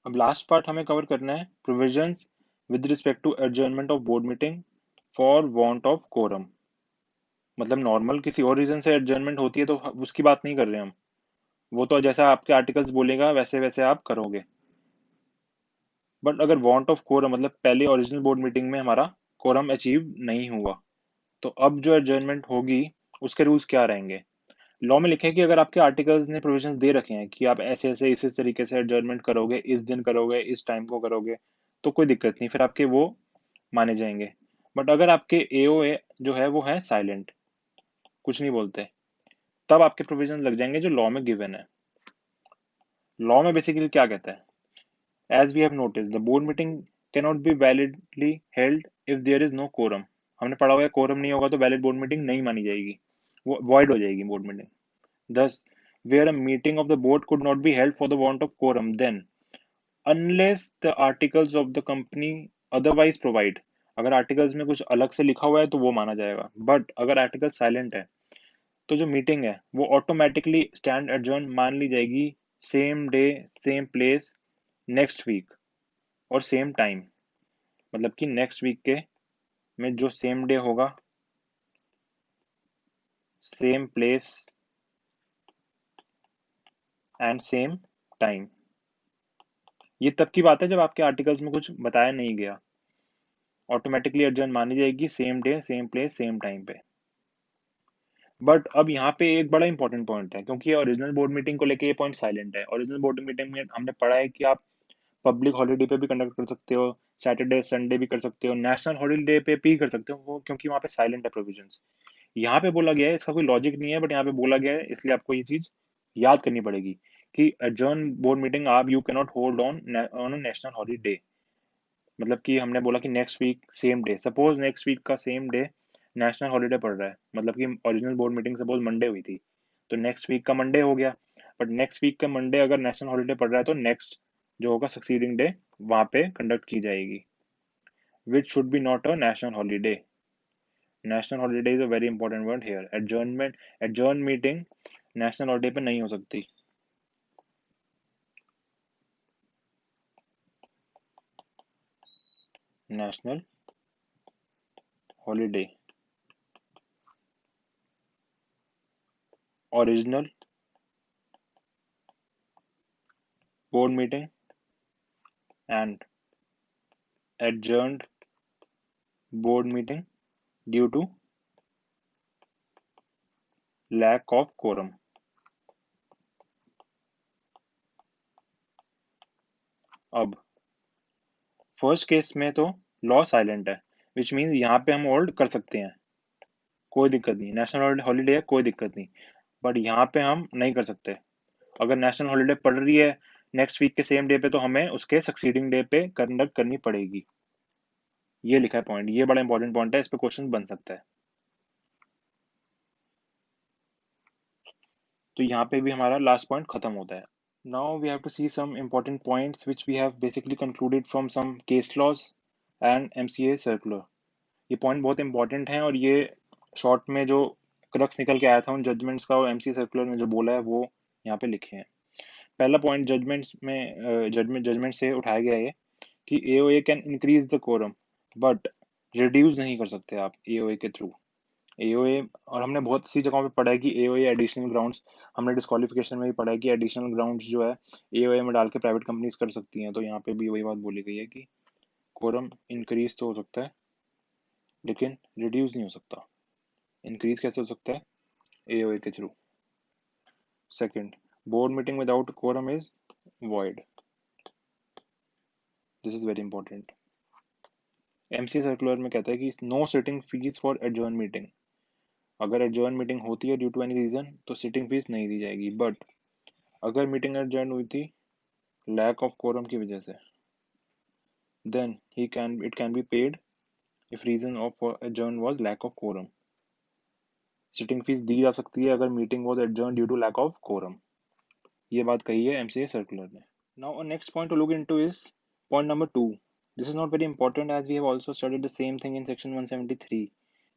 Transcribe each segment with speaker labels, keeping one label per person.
Speaker 1: अब last part हमें cover करना है provisions with respect to adjournment of board meeting for want of quorum. मतलब नॉर्मल किसी और रीजन से एडजर्नमेंट होती है तो उसकी बात नहीं कर रहे हम। वो तो जैसा आपके आर्टिकल्स बोलेगा वैसे वैसे आप करोगे। बट अगर वांट ऑफ कोरम मतलब पहले ओरिजिनल बोर्ड मीटिंग में हमारा कोरम अचीव नहीं हुआ, तो अब जो एडजर्नमेंट होगी उसके रूल्स क्या रहेंगे। लॉ में लिखे हैं कि अगर आपके आर्टिकल्स ने प्रोविजंस दे रखे हैं कि आप ऐसे ऐसे इस तरीके से एडजर्नमेंट करोगे, इस दिन करोगे, इस टाइम को करोगे, तो कोई दिक्कत नहीं, फिर आपके वो माने जाएंगे। बट अगर आपके एओए जो है वो है साइलेंट, कुछ नहीं बोलते, तब आपके प्रोविजन लग जाएंगे जो लॉ में गिवन है। लॉ में बेसिकली क्या कहता है, as we have notice the board meeting cannot be validly held if there is no quorum. हमने पढ़ा हुआ है कोरम नहीं होगा तो वैलिड बोर्ड मीटिंग नहीं मानी जाएगी, वो वॉइड हो जाएगी board meeting. Thus, where a meeting of the board could not be held for the want of quorum, then, unless the articles of the company otherwise provide, अगर articles में कुछ अलग से लिखा हुआ है तो वो माना जाएगा। बट अगर आर्टिकल साइलेंट है तो जो मीटिंग है वो ऑटोमेटिकली स्टैंड एडजर्न मान ली जाएगी, same day, same place, next week और सेम टाइम। मतलब कि नेक्स्ट वीक के में जो सेम डे होगा, same place and same time. ये तब की बात है जब आपके आर्टिकल्स में कुछ बताया नहीं गया, ऑटोमेटिकली एडजर्न मानी जाएगी same day, same place, same time पे। बट अब यहाँ पे एक बड़ा इंपॉर्टेंट पॉइंट है, क्योंकि ये ओरिजिनल बोर्ड मीटिंग को लेके ये पॉइंट साइलेंट है। ओरिजिनल बोर्ड मीटिंग में हमने पढ़ा है कि आप पब्लिक हॉलीडे पे भी कंडक्ट कर सकते हो, सैटरडे संडे भी कर सकते हो, नेशनल हॉलीडे पे भी कर सकते हो, वो क्योंकि वहाँ पे साइलेंट है प्रोविजंस। यहाँ पे बोला गया है, इसका कोई लॉजिक नहीं है बट यहाँ पे बोला गया है, इसलिए आपको ये चीज याद करनी पड़ेगी कि एडजर्न बोर्ड मीटिंग आप you cannot hold on national holiday. मतलब कि हमने बोला कि next week same day, suppose next week का सेम डे नेशनल हॉलीडे पड़ रहा है, मतलब कि original board meeting suppose Monday हुई थी, तो नेक्स्ट वीक का मंडे हो गया। बट नेक्स्ट वीक का मंडे अगर नेशनल हॉलीडे पड़ रहा है तो नेक्स्ट जो होगा सक्सीडिंग डे वहां पे कंडक्ट की जाएगी, which should be not a national holiday. National holiday is a very important word hair. Adjournment, adjourn meeting national holiday पे नहीं हो सकती। National holiday, original board meeting and adjourned board meeting due to lack of quorum। अब first case में तो law silent है, which means यहाँ पे हम होल्ड कर सकते हैं, कोई दिक्कत नहीं, नेशनल हॉलीडे है कोई दिक्कत नहीं। बट यहाँ पे हम नहीं कर सकते। अगर नेशनल हॉलीडे पड़ रही है नेक्स्ट वीक के सेम डे पे तो हमें उसके सक्सीडिंग डे पे कंडक्ट करनी पड़ेगी। ये लिखा है पॉइंट, ये बड़ा इंपॉर्टेंट पॉइंट है, इस पे क्वेश्चन बन सकता है। तो यहाँ पे भी हमारा लास्ट पॉइंट खत्म होता है। Now we have to see some important points which we have basically concluded from some case laws and MCA circular। ये पॉइंट बहुत इंपॉर्टेंट हैं और ये शॉर्ट में जो क्रक्स निकल के आया था उन जजमेंट्स का और एमसीए सर्कुलर में जो बोला है वो यहाँ पे लिखे हैं। पहला पॉइंट जजमेंट्स में जजमेंट से उठाया गया है कि AOA can increase the quorum but reduce नहीं कर सकते आप एओए के थ्रू। एओए, और हमने बहुत सी जगहों पे पढ़ा है कि एओए एडिशनल ग्राउंड्स, हमने डिस्क्वालिफिकेशन में भी पढ़ा है कि एडिशनल ग्राउंड्स जो है एओए में डाल के प्राइवेट कंपनीज कर सकती हैं। तो यहाँ पे भी वही बात बोली गई है कि कोरम इंक्रीज तो हो सकता है लेकिन रिड्यूस नहीं हो सकता। इंक्रीज कैसे हो सकता है, एओए के थ्रू। Second, board meeting without quorum is void, this is very important. MC circular में कहता है कि no sitting fees for adjourn meeting. अगर एडजर्न मीटिंग होती है ड्यू टू एनी रीजन तो सिटिंग फीस नहीं दी जाएगी। बट अगर मीटिंग एडजर्न हुई थी लैक ऑफ कोरम की वजह से, then it can be paid if reason of for adjourn was lack of quorum। Sitting fees दी जा सकती है अगर meeting was adjourned due to lack of quorum। ये बात कही है एमसीए सर्कुलर ने। Now a next point to look into is point number 2। This is not very important as we have also studied the same thing in section 173।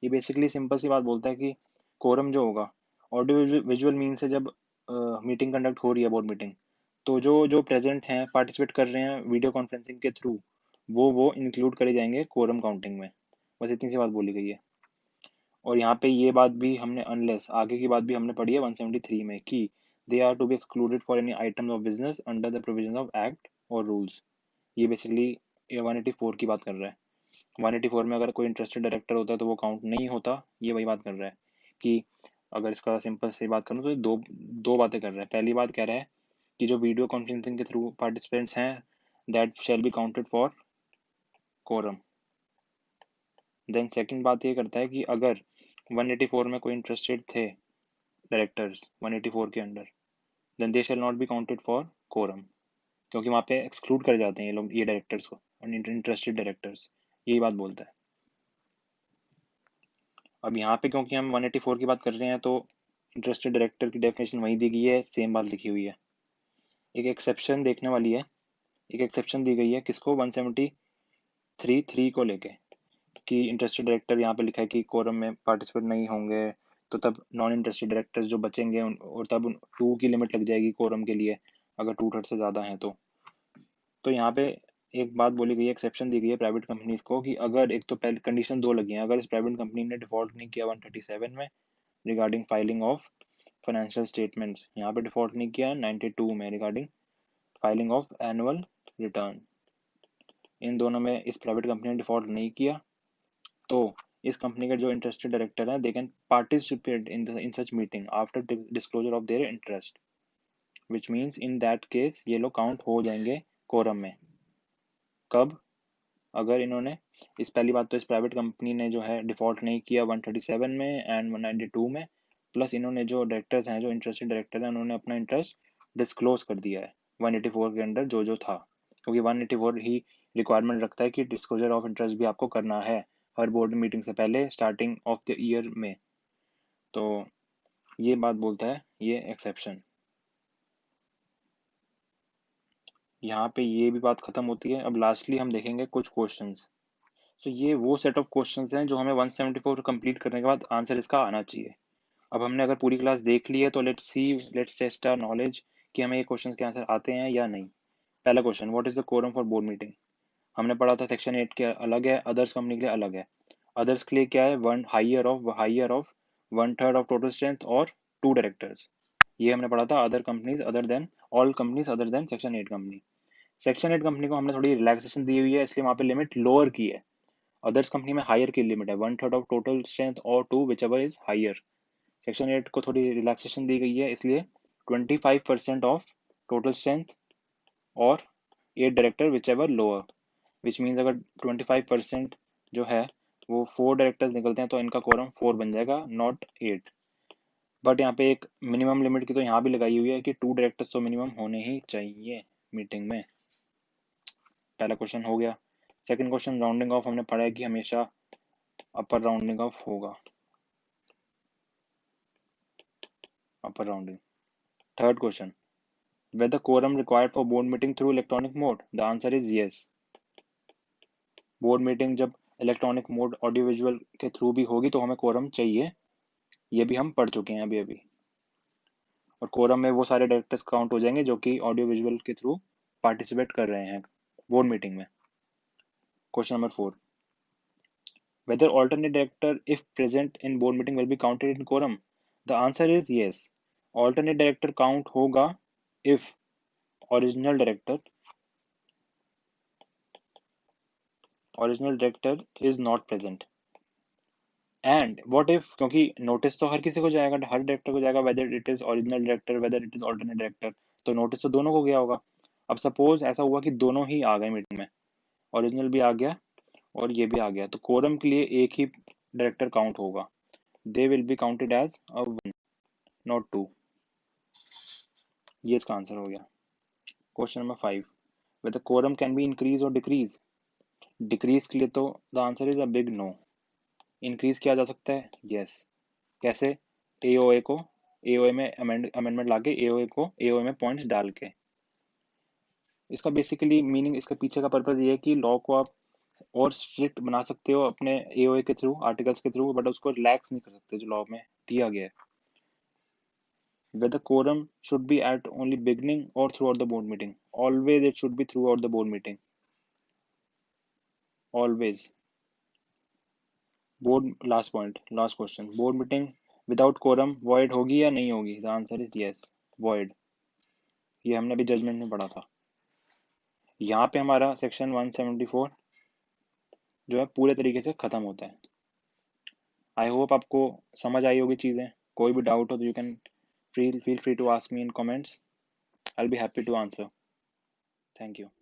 Speaker 1: ये basically simple सी बात बोलता है कि कोरम जो होगा ऑडियो विजुअल मीन से जब meeting conduct हो रही है बोर्ड मीटिंग, तो जो प्रेजेंट हैं, पार्टिसिपेट कर रहे हैं वीडियो कॉन्फ्रेंसिंग के थ्रू, वो इंक्लूड करे जाएंगे कोरम काउंटिंग में। बस इतनी सी बात बोली गई है। और यहाँ पे ये बात भी हमने अनलेस आगे की बात भी हमने पढ़ी है 173 में कि they are to be excluded for any items of business under the provision of act और रूल्स। ये बेसिकली 184 की बात कर रहा है। 184 में अगर कोई इंटरेस्टेड डायरेक्टर होता है तो वो काउंट नहीं होता। ये वही बात कर रहा है कि अगर इसका सिंपल से बात करूँ तो दो दो बातें कर रहा है। पहली बात कह रहा है कि जो वीडियो कॉन्फ्रेंसिंग के थ्रू पार्टिसिपेंट्स हैं that shall be counted for quorum. Then second बात ये करता है कि अगर 184 में कोई इंटरेस्टेड थे डायरेक्टर्स 184 के under, then they shall not be counted for quorum, क्योंकि वहाँ पे एक्सक्लूड कर जाते हैं ये लोग, ये डायरेक्टर्स को, इंटरेस्टेड डायरेक्टर्स। यही बात बोलता है। अब यहाँ पे क्योंकि हम 184 की बात कर रहे हैं तो इंटरेस्टेड डायरेक्टर की डेफिनेशन वही दी गई है, सेम बात लिखी हुई है। एक एक्सेप्शन देखने वाली है। एक एक्सेप्शन दी गई है किसको, 173(3) को लेके, कि इंटरेस्टेड डायरेक्टर यहाँ पे लिखा है कि कोरम में पार्टिसिपेट नहीं होंगे, तो तब नॉन इंटरेस्टेड डायरेक्टर्स जो बचेंगे और तब 2 की लिमिट लग जाएगी कोरम के लिए अगर 2/3 से ज़्यादा हैं तो यहाँ पे एक बात बोली गई है, एक्सेप्शन दी गई है प्राइवेट कंपनीज को कि अगर एक तो पहले कंडीशन दो लगी है, अगर इस प्राइवेट कंपनी ने डिफॉल्ट नहीं किया 137 में regarding filing of financial statements, यहाँ पे डिफॉल्ट नहीं किया 92 में regarding filing of annual return, इन दोनों में इस प्राइवेट कंपनी ने डिफॉल्ट नहीं किया, तो इस कंपनी के जो इंटरेस्टेड डायरेक्टर हैं they can participate in such meeting after disclosure of their interest, which means in that case ये लोग काउंट हो जाएंगे कोरम में। कब, अगर इन्होंने इस पहली बात तो इस प्राइवेट कंपनी ने जो है डिफॉल्ट नहीं किया 137 में एंड 192 में, प्लस इन्होंने जो डायरेक्टर्स हैं जो इंटरेस्टेड डायरेक्टर हैं उन्होंने अपना इंटरेस्ट डिस्क्लोज कर दिया है 184 के अंडर जो था, क्योंकि 184 ही रिक्वायरमेंट रखता है कि डिस्क्लोजर ऑफ इंटरेस्ट भी आपको करना है हर बोर्ड मीटिंग से पहले स्टार्टिंग ऑफ द ईयर में। तो ये बात बोलता है ये एक्सेप्शन। यहाँ पे ये भी बात खत्म होती है। अब लास्टली हम देखेंगे कुछ क्वेश्चंस। तो ये वो सेट ऑफ क्वेश्चंस हैं जो हमें 174 कंप्लीट करने के बाद आंसर इसका आना चाहिए। अब हमने अगर पूरी क्लास देख ली है तो लेट्स टेस्ट आवर नॉलेज कि हमें ये क्वेश्चंस के आंसर आते हैं या नहीं। पहला question, what is the quorum for board meeting. हमने पढ़ा था सेक्शन 8 के अलग है, अदर्स कंपनी के लिए अलग है। अदर्स के लिए क्या है, one higher of 1/3 of total strength और 2 डायरेक्टर्स। ये हमने पढ़ा था other companies other than all companies other than section 8 company. Section 8 company को हमने थोड़ी रिलैक्सेशन दी हुई है इसलिए वहाँ पे लिमिट लोअर की है। अदर्स कंपनी में हायर की लिमिट है 1/3 ऑफ टोटल स्ट्रेंथ और 2 whichever is higher. Section 8 को थोड़ी रिलैक्सेशन दी गई है इसलिए 25% ऑफ टोटल स्ट्रेंथ और 8 director which ever lower, which means अगर 25% जो है वो 4 डायरेक्टर्स निकलते हैं तो इनका कोरम 4 बन जाएगा नॉट 8। बट यहाँ पे एक मिनिमम लिमिट की तो यहाँ भी लगाई हुई है कि 2 डायरेक्टर्स तो मिनिमम होने ही चाहिए मीटिंग में। पहला क्वेश्चन हो गया। सेकंड क्वेश्चन, राउंडिंग ऑफ हमने पढ़ा है कि हमेशा अपर राउंडिंग ऑफ होगा, upper rounding. Third question, whether quorum required for board meeting through electronic mode, the answer is yes। Board meeting जब इलेक्ट्रॉनिक मोड ऑडियो विजुअल के थ्रू भी होगी तो हमें कोरम चाहिए, ये भी हम पढ़ चुके हैं अभी अभी। और कोरम में वो सारे डायरेक्टर्स काउंट हो जाएंगे जो कि ऑडियो विजुअल के थ्रू पार्टिसिपेट कर रहे हैं बोर्ड मीटिंग में। Question number 4, whether alternate director if present in board meeting will be counted in quorum, the answer is yes। alternate director count होगा if original director is not present। And what if, क्योंकि notice तो हर किसी को जाएगा, हर director को जाएगा, whether it is original director whether it is alternate director, तो notice तो दोनों को गया होगा। अब सपोज ऐसा हुआ कि दोनों ही आ गए मीटिंग में, ओरिजिनल भी आ गया और ये भी आ गया, तो कोरम के लिए एक ही डायरेक्टर काउंट होगा। They will be counted as a one not two. ये इसका आंसर हो गया। Question number 5, whether quorum can be increase और डिक्रीज। डिक्रीज के लिए तो the answer is a big no. Increase किया जा सकता है, यस। कैसे, एओए को एओए में अमेंडमेंट लाके एओए को एओए में पॉइंट्स डाल के। इसका बेसिकली मीनिंग, इसके पीछे का पर्पज ये है कि लॉ को आप और स्ट्रिक्ट बना सकते हो अपने एओए के थ्रू, आर्टिकल्स के थ्रू, बट उसको रिलैक्स नहीं कर सकते जो लॉ में दिया गया है। whether quorum should be at only beginning or throughout the board meeting. Always it should be throughout the board meeting. Always. Board last point, last question. Board meeting without quorum void होगी या नहीं होगी? The answer is yes, void. ये हमने अभी judgement में पढ़ा था. यहाँ पे हमारा सेक्शन 174 जो है पूरे तरीके से खत्म होता है. आई होप आपको समझ आई होगी चीज़ें. कोई भी डाउट हो तो you can feel free to ask me in comments. I'll be happy to answer. Thank you.